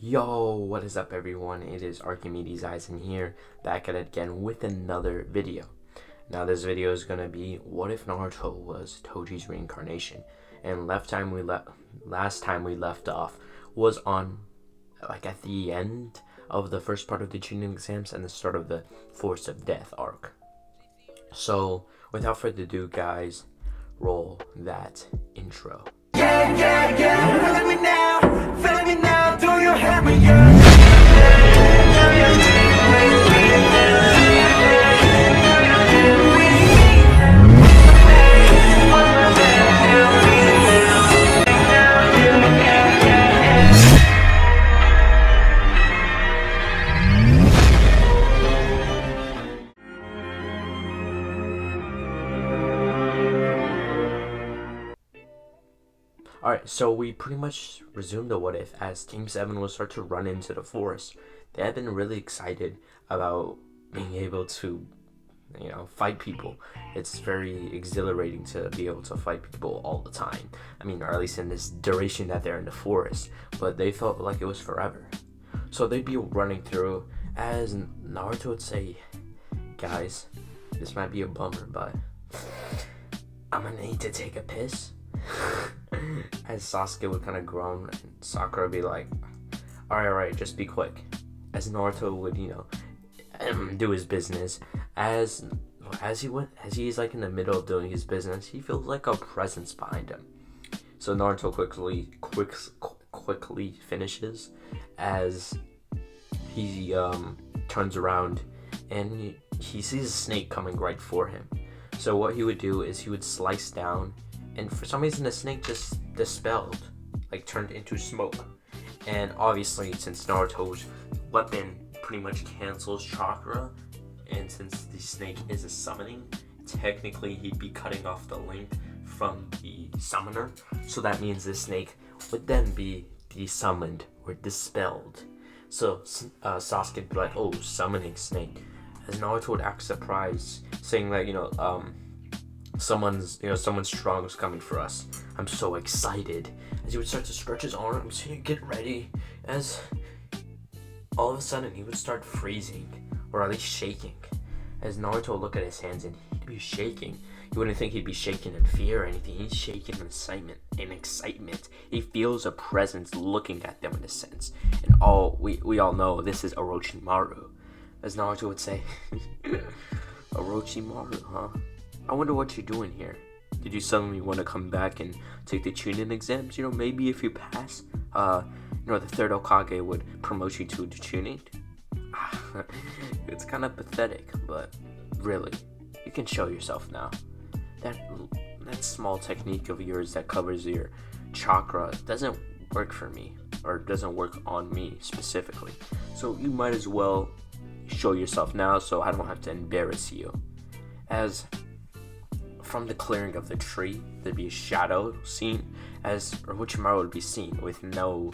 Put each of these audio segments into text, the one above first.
Yo, what is up everyone? It is Archimedes Aizen here, back at it again with another video. Now this video is gonna be what if Naruto was Toji's reincarnation? And last time we left off was on at the end of the first part of the Chunin exams and the start of the Force of Death arc. So without further ado, guys, roll that intro. Feeling me now, do you hear me? Alright, so we pretty much resumed the what if as Team 7 will start to run into the forest. They have been really excited about being able to, fight people. It's very exhilarating to be able to fight people all the time. I mean, or at least in this duration that they're in the forest. But they felt like it was forever. So they'd be running through as Naruto would say, guys, this might be a bummer, but I'm gonna need to take a piss. As Sasuke would kind of groan and Sakura would be like, alright, just be quick. As Naruto would, do his business. As he's like in the middle of doing his business, he feels like a presence behind him. So Naruto quickly finishes as he turns around and he sees a snake coming right for him. So what he would do is he would slice down, and for some reason the snake just dispelled, turned into smoke. And obviously, since Naruto's weapon pretty much cancels chakra, and since the snake is a summoning, technically he'd be cutting off the link from the summoner. So that means the snake would then be desummoned or dispelled. So Sasuke would be like, oh, summoning snake. As Naruto would act surprised, saying that, someone's strong is coming for us. I'm so excited. As he would start to stretch his arms, he'd get ready. As all of a sudden he would start freezing, or at least shaking. As Naruto would look at his hands and he'd be shaking. You wouldn't think he'd be shaking in fear or anything. He's shaking in excitement. He feels a presence looking at them in a sense. And we all know this is Orochimaru. As Naruto would say, Orochimaru, huh? I wonder what you're doing here. Did you suddenly want to come back and take the Chunin exams? Maybe if you pass, the third Hokage would promote you to the Chunin. It's kind of pathetic, but really, you can show yourself now. That small technique of yours that covers your chakra doesn't work for me, or doesn't work on me specifically. So you might as well show yourself now so I don't have to embarrass you. As from the clearing of the tree, there'd be a shadow seen as Orochimaru would be seen with no,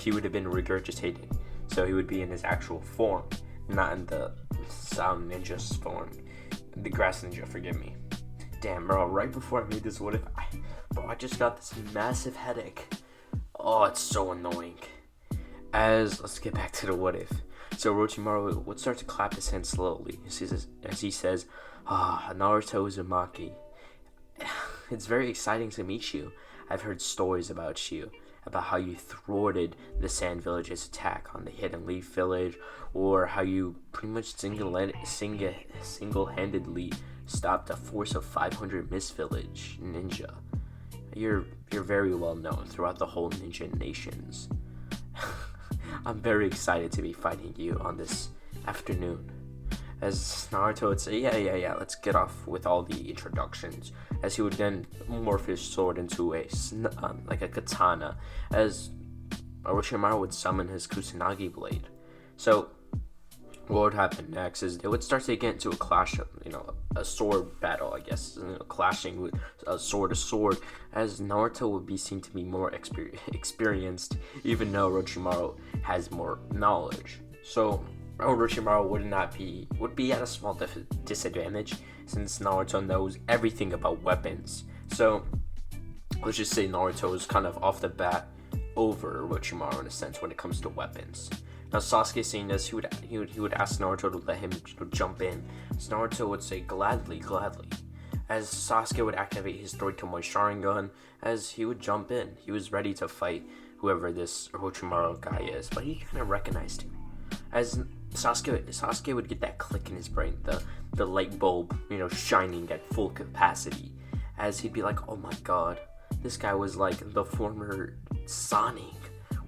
he would have been regurgitated. So he would be in his actual form, not in the sound ninja's form. The grass ninja, forgive me. Damn, bro, right before I made this what if, I just got this massive headache. Oh, it's so annoying. Let's get back to the what if. So Orochimaru would start to clap his hands slowly as he says, Naruto Uzumaki. It's very exciting to meet you. I've heard stories about you, about how you thwarted the Sand Village's attack on the Hidden Leaf Village, or how you pretty much single-handedly stopped a force of 500 Mist Village ninja. You're very well known throughout the whole ninja nations. I'm very excited to be fighting you on this afternoon. As Naruto would say, yeah, let's get off with all the introductions. As he would then morph his sword into a katana. As Orochimaru would summon his Kusanagi blade. So what would happen next is they would start to get into a clash of, a sword battle, I guess, clashing with sword to sword, as Naruto would be seen to be more experienced, even though Orochimaru has more knowledge. So Orochimaru would be at a small disadvantage since Naruto knows everything about weapons. So let's just say Naruto is kind of off the bat over Orochimaru in a sense when it comes to weapons. Now Sasuke seeing this, he would ask Naruto to let him jump in. So Naruto would say gladly, as Sasuke would activate his 3 Tomoe Sharingan, as he would jump in. He was ready to fight whoever this Orochimaru guy is, but he kind of recognized him. As Sasuke would get that click in his brain, the light bulb, shining at full capacity, as he'd be like, oh my god, this guy was like the former Sonic.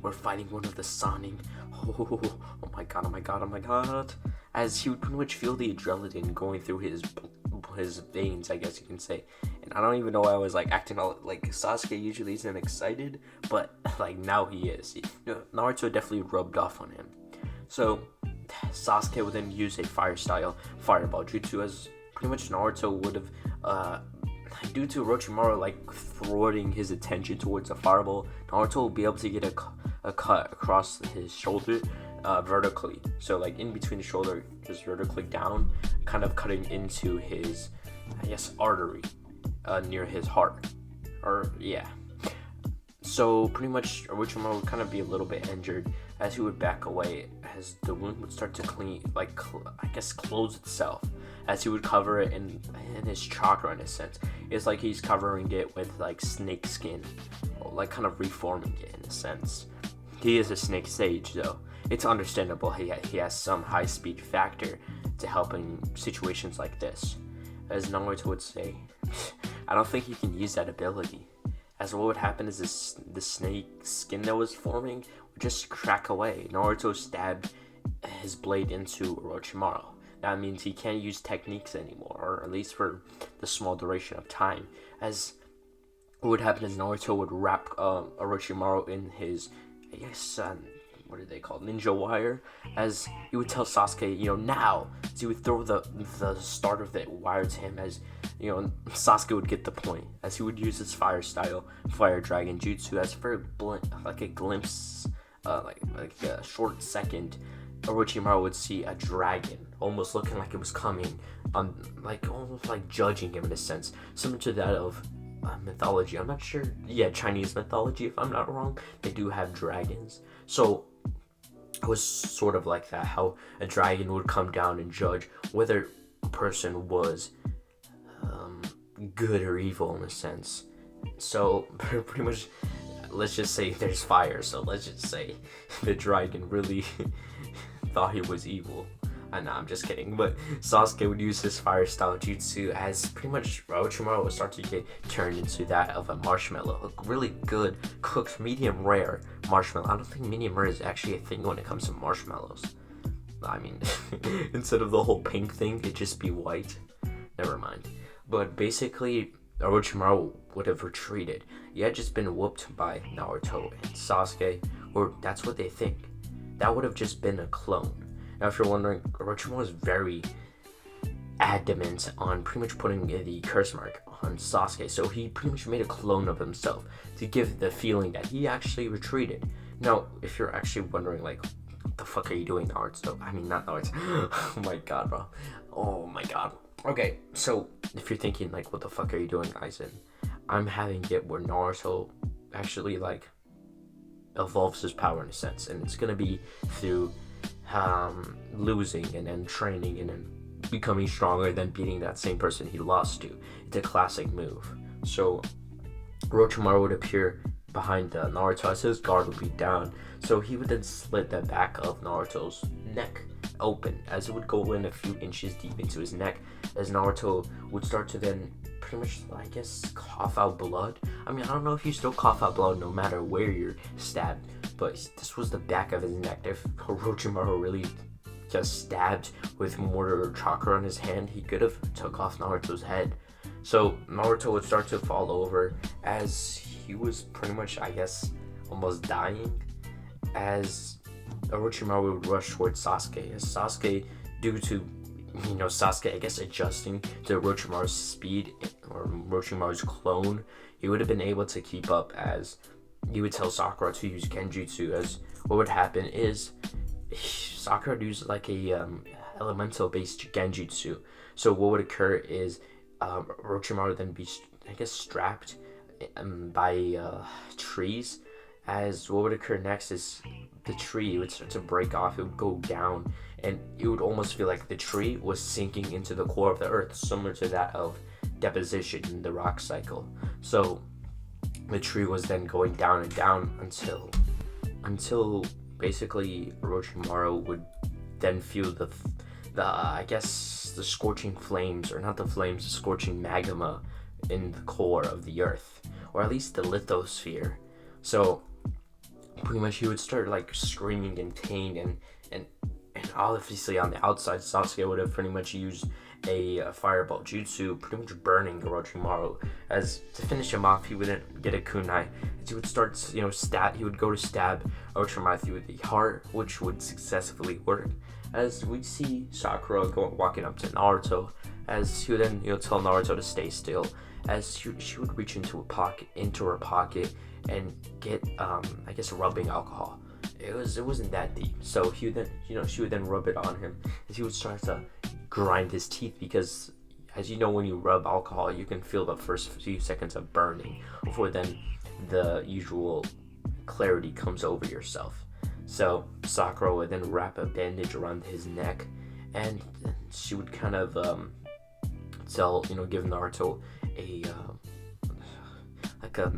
We're fighting one of the Sonic. Oh my god. As he would pretty much feel the adrenaline going through his veins, I guess you can say. And I don't even know why I was like acting all like Sasuke usually isn't excited, but like now he is. Naruto definitely rubbed off on him. So Sasuke would then use a fire style fireball jutsu, as pretty much Naruto would have due to Orochimaru like thwarting his attention towards the fireball, Naruto will be able to get a cut across his shoulder vertically. So like in between the shoulder, just vertically down, kind of cutting into his, I guess, artery near his heart. So pretty much Orochimaru would kind of be a little bit injured, as he would back away, as the wound would start to close itself, as he would cover it in his chakra in a sense. It's like he's covering it with like snake skin, like kind of reforming it in a sense. He is a snake sage though. It's understandable he has some high speed factor to help in situations like this. As Naruto would say, I don't think he can use that ability. As what would happen is the snake skin that was forming would just crack away. Naruto stabbed his blade into Orochimaru. That means he can't use techniques anymore, or at least for the small duration of time. As what would happen is Naruto would wrap Orochimaru in his, I guess, what are they called, ninja wire, as he would tell Sasuke, now. So he would throw the start of the wire to him, as Sasuke would get the point, as he would use his fire style fire dragon jutsu, as for a glimpse, like a short second, Orochimaru would see a dragon almost looking like it was coming on, like almost like judging him in a sense, similar to that of mythology. I'm not sure. Yeah, Chinese mythology, if I'm not wrong, they do have dragons. So it was sort of like that, how a dragon would come down and judge whether a person was good or evil in a sense. So pretty much, let's just say there's fire, so let's just say the dragon really thought he was evil. Nah, I'm just kidding. But Sasuke would use his fire style jutsu, as pretty much Orochimaru would start to get turned into that of a marshmallow, a really good cooked medium rare marshmallow. I don't think medium rare is actually a thing when it comes to marshmallows. I mean, instead of the whole pink thing, it'd just be white. Never mind. But basically, Orochimaru would have retreated. He had just been whooped by Naruto and Sasuke, or that's what they think. That would have just been a clone. Now, if you're wondering, Orochimaru was very adamant on pretty much putting the curse mark on Sasuke, so he pretty much made a clone of himself to give the feeling that he actually retreated. Now, if you're actually wondering, like, what the fuck are you doing, Naruto? I mean, not Naruto. Oh my god, bro. Oh my god. Okay, so if you're thinking, like, what the fuck are you doing, Aizen? I'm having it where Naruto actually, like, evolves his power in a sense, and it's gonna be through losing and then training and then becoming stronger, then beating that same person he lost to. It's a classic move. So Orochimaru would appear behind Naruto, as his guard would be down, so he would then slit the back of Naruto's neck open, as it would go in a few inches deep into his neck, as Naruto would start to then pretty much, I guess, cough out blood. I mean, I don't know if you still cough out blood no matter where you're stabbed, but this was the back of his neck. If Orochimaru really just stabbed with mortar or chakra on his hand, he could have took off Naruto's head. So Naruto would start to fall over, as he was pretty much, I guess, almost dying, as Orochimaru would rush towards Sasuke, as Sasuke, due to Sasuke, I guess, adjusting to Orochimaru's speed, or Orochimaru's clone, he would have been able to keep up, as he would tell Sakura to use Genjutsu, as what would happen is Sakura would use like a elemental based Genjutsu. So what would occur is Orochimaru would then be, I guess, strapped by trees, As what would occur next is the tree would start to break off, it would go down, and it would almost feel like the tree was sinking into the core of the earth, similar to that of deposition in the rock cycle. So the tree was then going down and down until basically Orochimaru would then feel the I guess the scorching flames, or not the flames, the scorching magma in the core of the earth, or at least the lithosphere. So pretty much he would start like screaming in pain, and obviously on the outside Sasuke would have pretty much used a fireball jutsu, pretty much burning Orochimaru. As to finish him off, he wouldn't get a kunai. As he would start, he would go to stab Orochimaru through the heart, which would successfully work. As we'd see Sakura walking up to Naruto, as he would then tell Naruto to stay still. As she would reach into her pocket and get I guess rubbing alcohol. It wasn't that deep. So he would then she would then rub it on him, as he would start to grind his teeth, because as you know, when you rub alcohol, you can feel the first few seconds of burning before then the usual clarity comes over yourself. So Sakura would then wrap a bandage around his neck, and she would kind of give Naruto a like a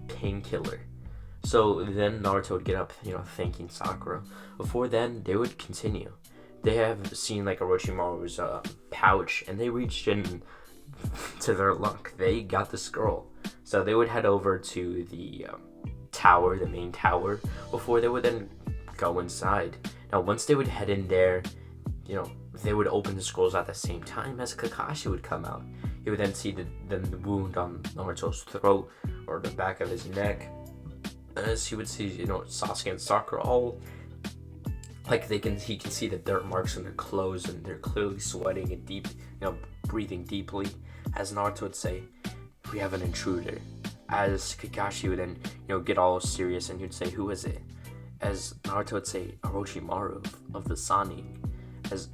painkiller. So then Naruto would get up, thanking Sakura. Before then, they would continue. They have seen like Orochimaru's pouch, and they reached in to their luck. They got the scroll. So they would head over to the tower, the main tower, before they would then go inside. Now, once they would head in there, they would open the scrolls at the same time as Kakashi would come out. He would then see the wound on Naruto's throat, or the back of his neck. As he would see, Sasuke and Sakura all, like he can see the dirt marks on their clothes, and they're clearly sweating and deep, breathing deeply. As Naruto would say, "We have an intruder." As Kakashi would then, get all serious, and he'd say, "Who is it?" As Naruto would say, "Orochimaru of the Sannin." As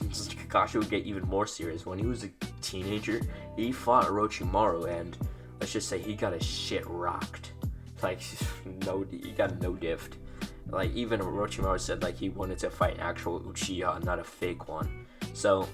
Kakashi would get even more serious. When he was a teenager, he fought Orochimaru, and let's just say he got his shit rocked. Like, he got no gift. Like, even Orochimaru said, like, he wanted to fight an actual Uchiha, not a fake one. So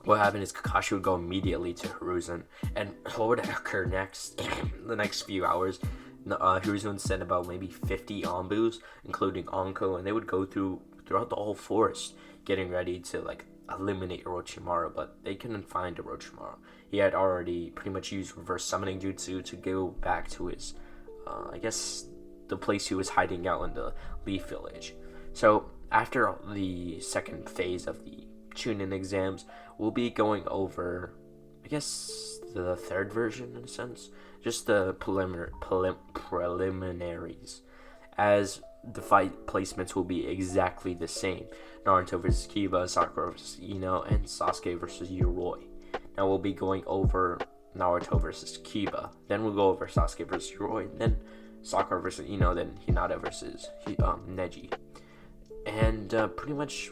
what happened is Kakashi would go immediately to Hiruzen, and what would occur next? The next few hours, Hiruzen would send about maybe 50 Anbus, including Anko, and they would go throughout the whole forest, getting ready to like eliminate Orochimaru, but they couldn't find Orochimaru. He had already pretty much used reverse summoning jutsu to go back to his I guess the place he was hiding out in the Leaf Village. So after the second phase of the Chunin exams, we'll be going over, I guess, the third version in a sense, just the preliminaries, as the fight placements will be exactly the same. Naruto versus Kiba, Sakura versus Ino, and Sasuke versus Yoroi. Now we'll be going over Naruto versus Kiba, then we'll go over Sasuke versus Yoroi, then Sakura versus Ino, then Hinata versus Neji. And pretty much,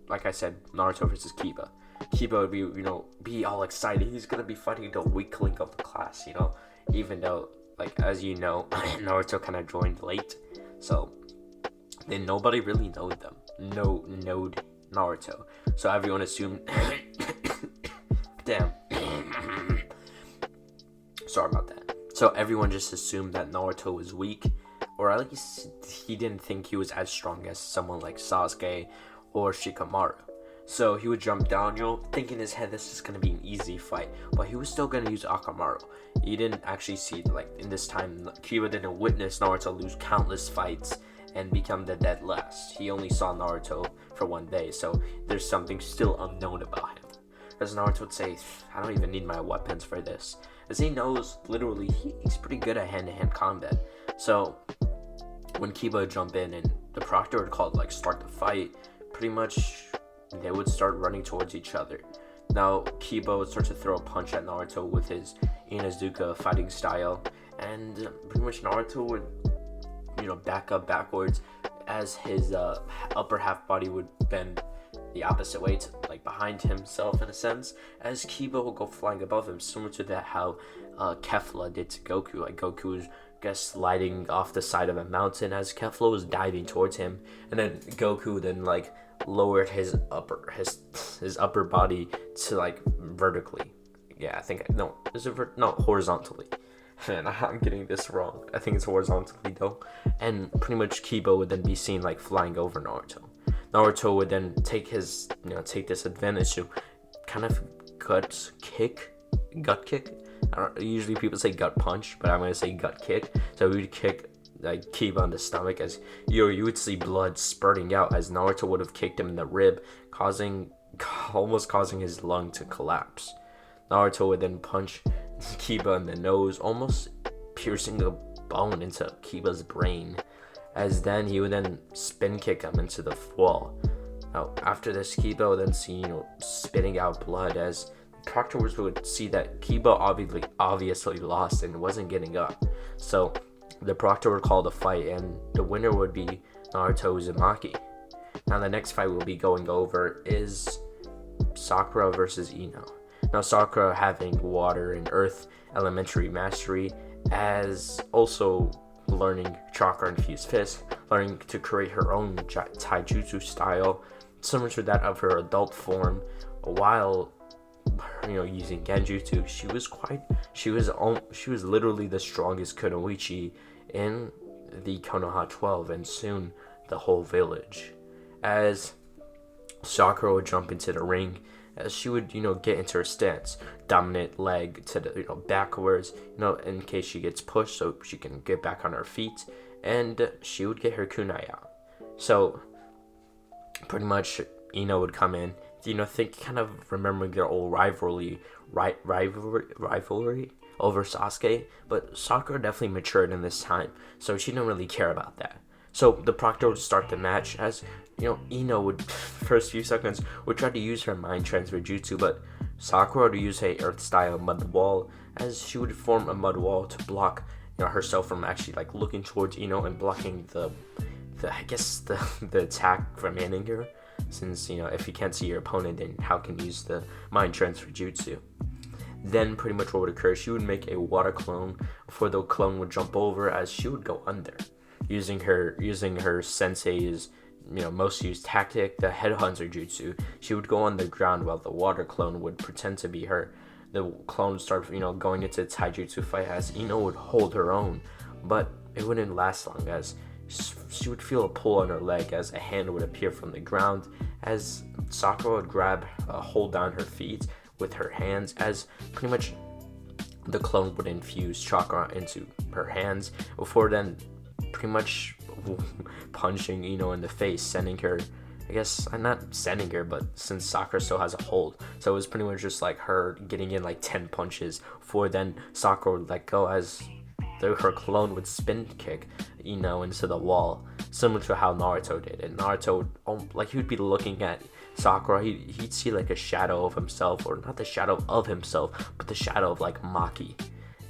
like I said, Naruto versus Kiba. Kiba would be, be all excited. He's gonna be fighting the weak link of the class, even though, like, as you know, Naruto kind of joined late, so then nobody really knowed them. Knowed Naruto. So everyone assumed. Damn. Sorry about that. So everyone just assumed that Naruto was weak, or at least he didn't think he was as strong as someone like Sasuke or Shikamaru. So he would jump down, think in his head this is going to be an easy fight, but he was still going to use Akamaru. He didn't actually see, like, in this time, Kiba didn't witness Naruto lose countless fights and become the dead last. He only saw Naruto for one day, so there's something still unknown about him. As Naruto would say, I don't even need my weapons for this. As he knows, literally, he's pretty good at hand-to-hand combat. So when Kiba would jump in and the proctor would call it, like, start the fight, pretty much they would start running towards each other. Now Kiba would start to throw a punch at Naruto with his Inazuka fighting style, and pretty much Naruto would, back up backwards as his upper half body would bend the opposite way, to, like, behind himself in a sense, as Kiba will go flying above him, similar to that how Kefla did to Goku. Like, Goku was sliding off the side of a mountain as Kefla was diving towards him, and then Goku then like lowered his upper body to like vertically. Yeah, I think no, is it no, horizontally. Man, I'm getting this wrong. I think it's horizontally though. And pretty much Kiba would then be seen like flying over Naruto. Naruto would then take this advantage to kind of gut kick. Usually people say gut punch, but I'm gonna say gut kick. So we would kick like Kiba on the stomach as you would see blood spurting out as Naruto would have kicked him in the rib, almost causing his lung to collapse. Naruto would then punch Kiba in the nose, almost piercing a bone into Kiba's brain, as then he would then spin kick him into the wall. Now, after this, Kiba would then see, spitting out blood as proctors would see that Kiba obviously lost and wasn't getting up. So the proctor would call the fight, and the winner would be Naruto Uzumaki. Now the next fight we'll be going over is Sakura versus Ino. Now Sakura, having water and earth elementary mastery, as also learning chakra infused fist, learning to create her own taijutsu style similar to that of her adult form, while using genjutsu. She was literally the strongest kunoichi in the Konoha 12 and soon the whole village. As Sakura would jump into the ring, as she would get into her stance, dominant leg to the backwards, in case she gets pushed so she can get back on her feet, and she would get her kunai out. So pretty much Ino would come in, kind of remembering their old rivalry over Sasuke, but Sakura definitely matured in this time, so she didn't really care about that. So the proctor would start the match as Ino would first few seconds would try to use her mind transfer jutsu, but Sakura would use a earth style mud wall, as she would form a mud wall to block herself from actually like looking towards Ino and blocking the attack from hitting her, since if you can't see your opponent, then how can you use the mind transfer jutsu? Then pretty much what would occur, she would make a water clone before the clone would jump over, as she would go under using her sensei's most used tactic, the headhunter jutsu. She would go on the ground while the water clone would pretend to be her. The clone would start going into a taijutsu fight, as Ino would hold her own, but it wouldn't last long, as she would feel a pull on her leg as a hand would appear from the ground, as Sakura would hold down her feet with her hands, as pretty much the clone would infuse chakra into her hands before then pretty much punching Ino in the face, sending her, I'm not sending her, but since Sakura still has a hold, so it was pretty much just like her getting in like 10 punches before then Sakura would let go, as her clone would spin kick Ino into the wall, similar to how Naruto did. And Naruto would, he would be looking at Sakura, he'd see like a shadow of himself, or not the shadow of himself, but the shadow of like Maki.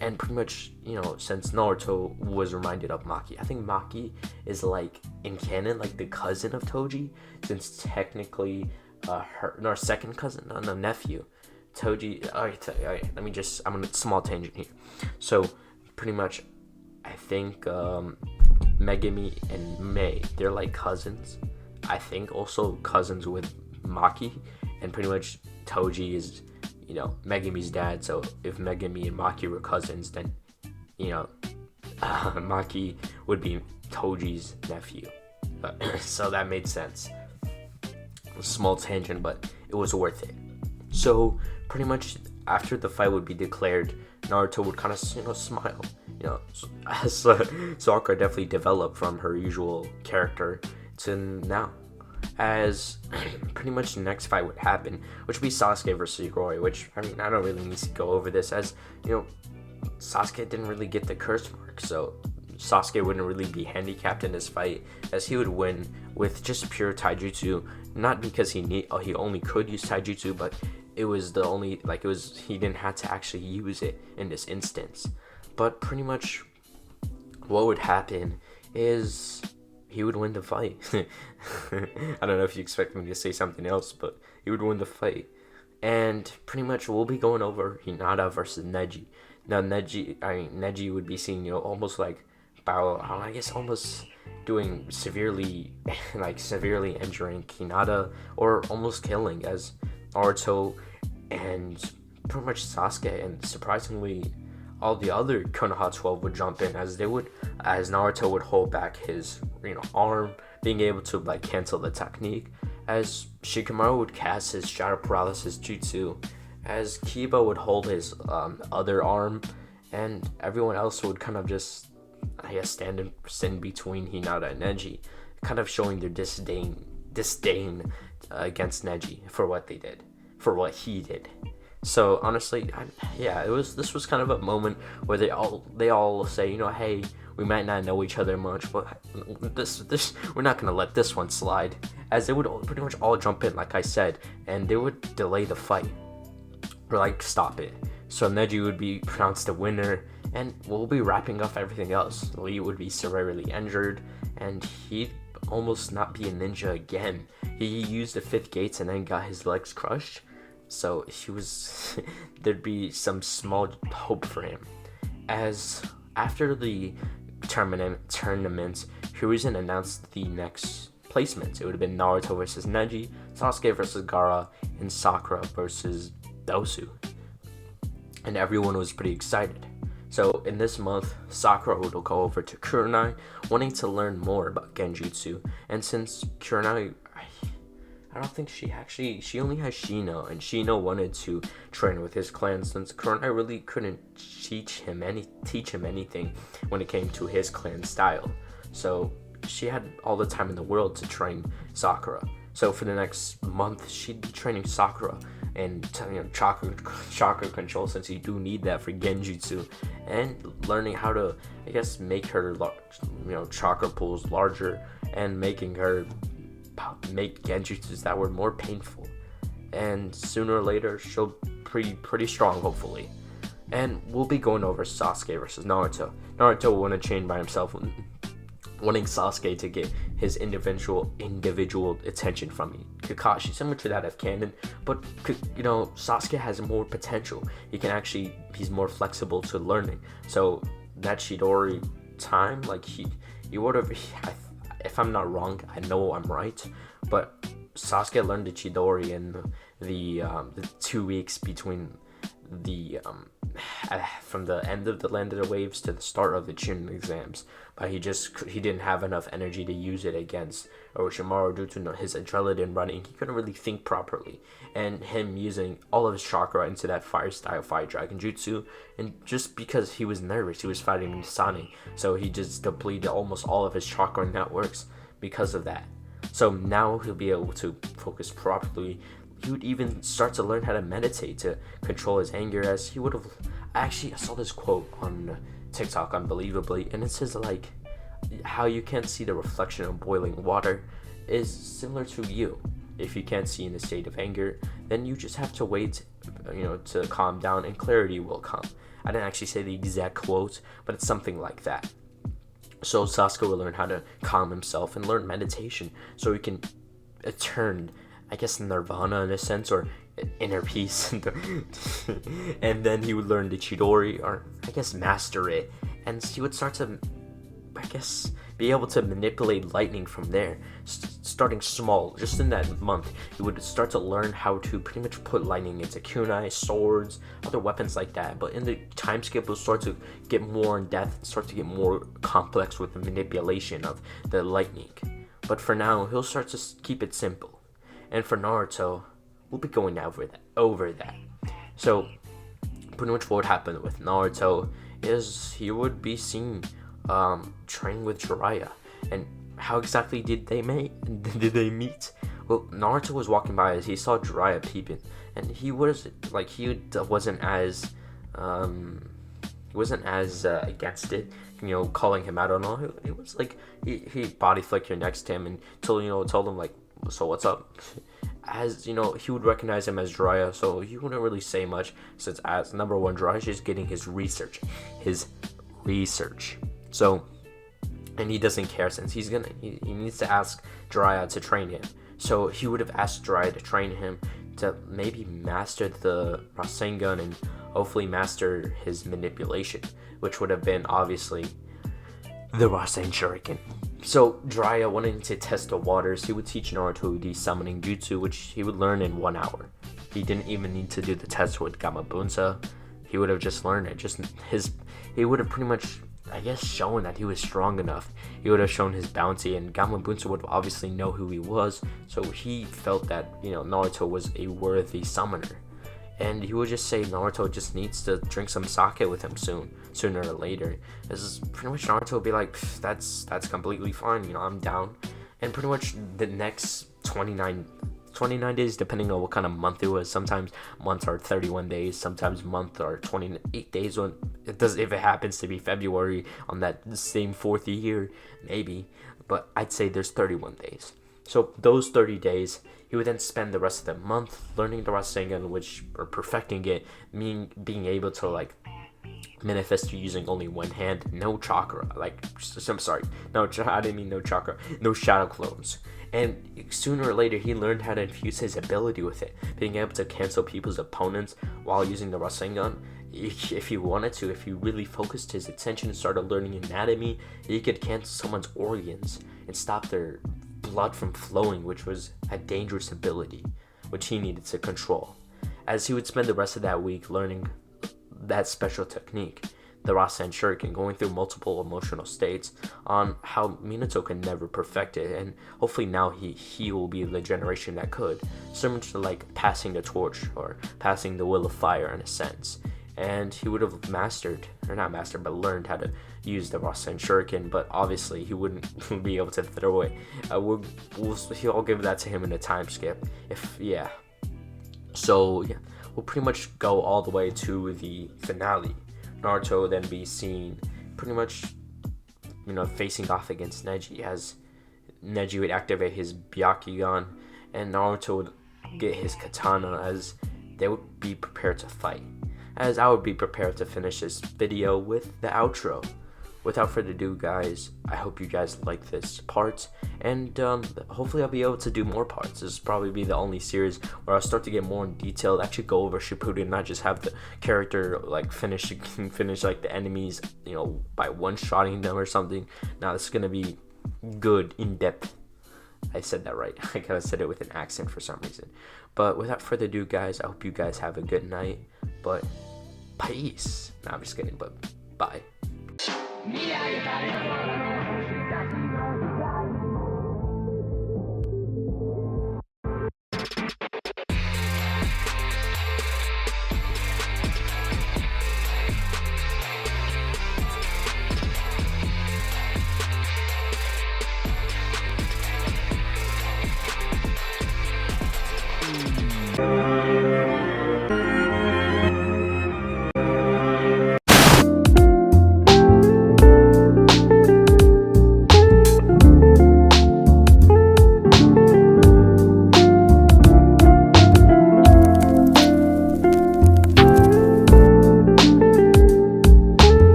And pretty much, since Naruto was reminded of Maki, I think Maki is like in canon like the cousin of Toji, since technically her second cousin, no, nephew. Toji. Alright, I'm on a small tangent here. So pretty much, I think Megumi and Mei, they're like cousins. I think also cousins with Maki, and pretty much Toji is Megumi's dad. So if Megumi and Maki were cousins, then Maki would be Toji's nephew. So that made sense. A small tangent, but it was worth it. So pretty much after the fight would be declared, Naruto would kind of smile. As Sakura definitely developed from her usual character to now. As pretty much the next fight would happen, which would be Sasuke versus Igor, which I don't really need to go over this, as Sasuke didn't really get the curse mark, so Sasuke wouldn't really be handicapped in this fight, as he would win with just pure taijutsu, not because he only could use taijutsu, but it was he didn't have to actually use it in this instance. But pretty much what would happen is he would win the fight. I don't know if you expect me to say something else, but he would win the fight. And pretty much we'll be going over Hinata versus Neji. Now Neji would be seen, almost like I guess almost doing severely severely injuring Hinata or almost killing, as Naruto and pretty much Sasuke and surprisingly all the other Konoha 12 would jump in, as Naruto would hold back his arm, being able to cancel the technique, as Shikamaru would cast his shadow paralysis jutsu, as Kiba would hold his other arm, and everyone else would kind of just stand between Hinata and Neji, kind of showing their disdain against Neji for what he did. So honestly, this was kind of a moment where they all say, hey, we might not know each other much, but this we're not gonna let this one slide, as they would pretty much all jump in, like I said, and they would delay the fight or stop it. So Neji would be pronounced the winner, and we'll be wrapping up everything else. Lee would be severely injured, and he'd almost not be a ninja again. He used the 5th gates and then got his legs crushed. So there'd be some small hope for him. As after the tournament, Hiruzen announced the next placements. It would have been Naruto versus Neji, Sasuke versus Gaara, and Sakura versus Dosu. And everyone was pretty excited. So in this month, Sakura would go over to Kurenai, wanting to learn more about Genjutsu. And since Kurenai, I don't think she only has Shino, and Shino wanted to train with his clan, since Kurenai really couldn't teach him anything when it came to his clan style. So she had all the time in the world to train Sakura. So for the next month, she'd be training Sakura and chakra control, since you do need that for Genjutsu, and learning how to, I guess, make her chakra pools larger, and making her make Genjutsus that were more painful. And sooner or later, she'll be pretty strong, hopefully. And we'll be going over Sasuke versus Naruto. Naruto will want to train by himself, wanting Sasuke to get his individual attention from Kakashi, similar to that of Canon, but Sasuke has more potential. He's more flexible to learning. So that Chidori time, he would have, if I'm not wrong, I know I'm right, but Sasuke learned the Chidori in the 2 weeks between from the end of the Land of the Waves to the start of the Chunin exams, but he didn't have enough energy to use it against Orochimaru due to his adrenaline running. He couldn't really think properly, and him using all of his chakra into that fire dragon jutsu, and just because he was nervous, he was fighting Misani, so he just depleted almost all of his chakra networks because of that. So now he'll be able to focus properly. He would even start to learn how to meditate to control his anger, as he would have. Actually, I saw this quote on TikTok, unbelievably, and it says how you can't see the reflection of boiling water is similar to you. If you can't see in a state of anger, then you just have to wait, to calm down, and clarity will come. I didn't actually say the exact quote, but it's something like that. So Sasuke will learn how to calm himself and learn meditation, so he can attain, I guess, nirvana in a sense, or inner peace. And then he would learn the Chidori, or I guess master it, and he would start to, I guess, be able to manipulate lightning from there, starting small. Just in that month, he would start to learn how to pretty much put lightning into kunai, swords, other weapons like that. But in the time skip, he'll start to get more in depth, start to get more complex with the manipulation of the lightning. But for now, he'll start to keep it simple. And for Naruto, we'll be going over that. So pretty much what would happen with Naruto is he would be seen training with Jiraiya. And how exactly did they meet? Well, Naruto was walking by as he saw Jiraiya peeping, and he wasn't as against it, calling him out on all. It was like he body flicked next to him and told him so what's up? As he would recognize him as Jiraiya, so he wouldn't really say much, since as number one, Jiraiya's just getting his research. So, and he doesn't care, since he needs to ask Jiraiya to train him. So he would have asked Jiraiya to train him to maybe master the Rasengan and hopefully master his manipulation, which would have been obviously the Rasen Shuriken. So Jiraiya, wanting to test the waters, he would teach Naruto the summoning jutsu, which he would learn in 1 hour. He didn't even need to do the test with Gamabunsa. He would have just learned it. He would have pretty much, I guess, shown that he was strong enough. He would have shown his bounty, and Gamabunsa would obviously know who he was. So he felt that, Naruto was a worthy summoner. And he would just say Naruto just needs to drink some sake with him sooner or later. This is pretty much Naruto would be like, that's completely fine, I'm down. And pretty much the next 29 days, depending on what kind of month it was. Sometimes months are 31 days, sometimes months are 28 days. If it happens to be February on that same 4th year, maybe. But I'd say there's 31 days. So those 30 days, he would then spend the rest of the month learning the Rasengan, or perfecting it, being able to manifest using only one hand, no chakra. I didn't mean no chakra, no shadow clones. And sooner or later, he learned how to infuse his ability with it, being able to cancel people's opponents while using the Rasengan. If he wanted to, if he really focused his attention and started learning anatomy, he could cancel someone's organs and stop their blood from flowing, which was a dangerous ability, which he needed to control. As he would spend the rest of that week learning that special technique, the Rasen Shuriken, going through multiple emotional states on how Minato can never perfect it, and hopefully now he will be the generation that could, similar to passing the torch or passing the will of fire in a sense. And he would have learned how to use the Rasen Shuriken, but obviously he wouldn't be able to throw it. He'll give that to him in a time skip. So we'll pretty much go all the way to the finale. Naruto then be seen pretty much, facing off against Neji, as Neji would activate his Byakugan, and Naruto would get his katana, as they would be prepared to fight. As I would be prepared to finish this video with the outro. Without further ado, guys, I hope you guys like this part, and hopefully I'll be able to do more parts. This will probably be the only series where I'll start to get more in detail, actually go over Shippuden, not just have the character finish the enemies, by one-shotting them or something. Now this is gonna be good, in-depth. I said that right. I kind of said it with an accent for some reason. But without further ado, guys, I hope you guys have a good night. But peace. No, I'm just kidding, but bye.